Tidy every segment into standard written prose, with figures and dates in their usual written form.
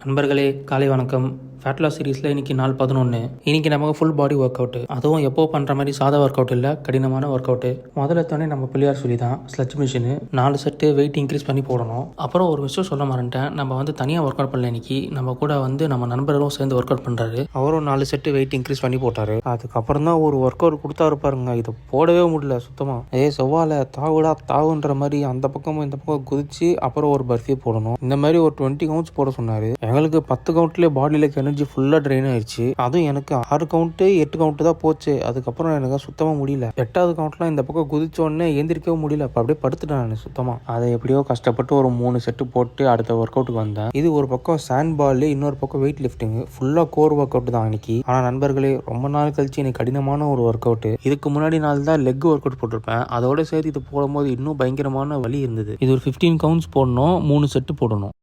நண்பர்களே காலை வணக்கம். ஃபேட் லாஸ் சீரீஸில் இன்றைக்கி நாள் 11. இன்றைக்கி நமக்கு ஃபுல் பாடி ஒர்க் அவுட்டு, அதுவும் எப்போ பண்ணுற மாதிரி சாதா ஒர்க் அவுட் இல்லை, கடினமான ஒர்க் அவுட்டு. முதல்ல தோணி நம்ம பிள்ளையார் சொல்லி தான் sludge machine 4 set weight increase பண்ணி போடணும். அப்புறம் ஒரு விஷயம் சொல்ல மாட்டேன், நம்ம தனியாக ஒர்க் அவுட் பண்ணல. இன்றைக்கி நம்ம கூட நம்ம நண்பர்களும் சேர்ந்து ஒர்க் அவுட் பண்ணுறாரு. அவரும் 4 செட்டு வெயிட் இன்க்ரீஸ் பண்ணி போட்டார். அதுக்கப்புறம் தான் ஒரு ஒர்க் அவுட் கொடுத்தாரு பாருங்க. இதை போடவே முடியல சுத்தமாக. செவ்வாழை தாவுடா தாவுன்ற மாதிரி அந்த பக்கமும் இந்த பக்கம் குதிச்சு அப்புறம் ஒரு பர்ஃபி போடணும். இந்த மாதிரி ஒரு 20 கவுண்ட்ஸ் போட சொன்னார். எங்களுக்கு 10 கவுண்ட்லேயே பாடியில் எனர்ஜி ஃபுல்லாக ட்ரெயின் ஆயிடுச்சு. அதுவும் எனக்கு 6 கவுண்ட்டு 8 கவுண்ட்டு தான் போச்சு. அதுக்கப்புறம் எனக்கு சுத்தமாக முடியல. 8வது கவுண்ட்லாம் இந்த பக்கம் குதிச்ச உடனே எந்திரிக்கவும் முடியல. அப்போ அப்படியே படுத்துட்டேன் நான் சுத்தமாக. அதை எப்படியோ கஷ்டப்பட்டு ஒரு 3 செட்டு போட்டு அடுத்த ஒர்க் அவுட்டுக்கு வந்தேன். இது ஒரு பக்கம் சாண்ட் பால், இன்னொரு பக்கம் வெயிட் லிஃப்டிங், ஃபுல்லாக கோர் ஒர்க் அவுட் தான் இன்னைக்கு. ஆனால் நண்பர்களே, ரொம்ப நாள் கழிச்சு எனக்கு கடினமான ஒரு ஒர்க் அவுட். இதுக்கு முன்னாடி நாள் தான் லெக் ஒர்க் அவுட் போட்டிருப்பேன். அதோட சேர்த்து இது போடும்போது இன்னும் பயங்கரமான வலி இருந்தது. இது ஒரு 15 கவுண்ட்ஸ் போடணும், 3 செட்டு போடணும்.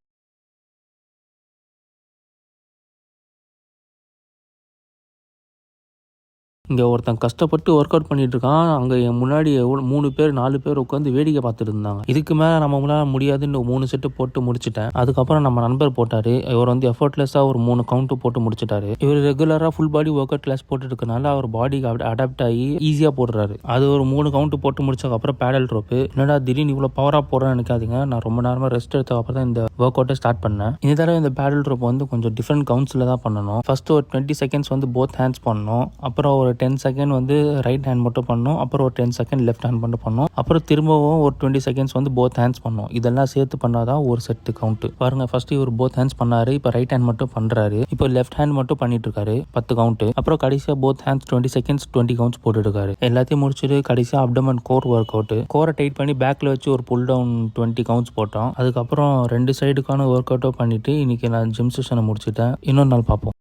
இங்கே ஒருத்தன் கஷ்டப்பட்டு ஒர்க் அவுட் பண்ணிட்டு இருக்கான். அங்கே என் முன்னாடி 3 பேர் 4 பேர் உட்காந்து வேடிக்கை பார்த்துட்டு இருந்தாங்க. இதுக்கு மேலே நம்மளால முடியாதுன்னு 3 செட்டு போட்டு முடிச்சிட்டேன். அதுக்கப்புறம் நம்ம நண்பர் போட்டார். இவர் எஃபர்ட்லெஸ்ஸாக ஒரு 3 கவுண்ட்டு போட்டு முடிச்சிட்டாரு. இவர் ரெகுலராக full body workout class போட்டு இருக்கனால அவர் பாடிக்கு அடாப்ட் ஆகி ஈஸியாக போடுறாரு. அது ஒரு 3 கவுண்ட்டு போட்டு முடிச்சதுக்கப்புறம் பேடல் ரோப்பு. என்னடா திடீர்னு இவ்வளோ பவராக போடுறேன்னு நினைக்காதீங்க. நான் ரொம்ப நேரமாக ரெஸ்ட் எடுத்ததுக்கப்புறம் தான் இந்த ஒர்க் அவுட்டை ஸ்டார்ட் பண்ணேன். இந்த தடவை இந்த பேடல் ரோப் கொஞ்சம் டிஃப்ரெண்ட் கவுண்ட்ஸில் தான் பண்ணணும். ஃபர்ஸ்ட் ஒரு 20 செகண்ட்ஸ் போத் ஹேண்ட்ஸ் பண்ணணும். அப்புறம் ஒரு 10 செகண்ட் ரைட் ஹேண்ட் மட்டும் பண்ணணும். அப்புறம் ஒரு 10 செகண்ட் லெஃப்ட் ஹேண்ட் மட்டும் பண்ணணும். அப்புறம் திரும்பவும் ஒரு 20 செகண்ட்ஸ் போத் ஹேண்ட்ஸ் பண்ணணும். இதெல்லாம் சேர்த்து பண்ணாதான் ஒரு செட்டு கவுண்ட். பாருங்க, ஃபர்ஸ்ட் இவர் போத் ஹேண்ட்ஸ் பண்ணாரு. இப்போ ரைட் ஹேண்ட் மட்டும் பண்றாரு. இப்போ லெஃப்ட் ஹேண்ட் மட்டும் பண்ணிட்டு இருக்காரு. 10 கவுண்ட். அப்புறம் கடைசியா போத் ஹேண்ட்ஸ் 20 செகண்ட்ஸ் 20 கவுண்ட்ஸ் போட்டு இருக்காரு. எல்லாத்தையும் முடிச்சுட்டு கடைசியா அப்டமன் கோர் ஒர்க் அவுட். கோரை டைட் பண்ணி பேக்ல வச்சு ஒரு புல் டவுன் 20 கவுண்ட்ஸ் போட்டோம். அதுக்கப்புறம் 2 சைடுக்கான ஒர்க் அவுட்டும் பண்ணிட்டு இன்னைக்கு நான் ஜிம் செஷனை முடிச்சுட்டேன். இன்னொரு நாள் பார்ப்போம்.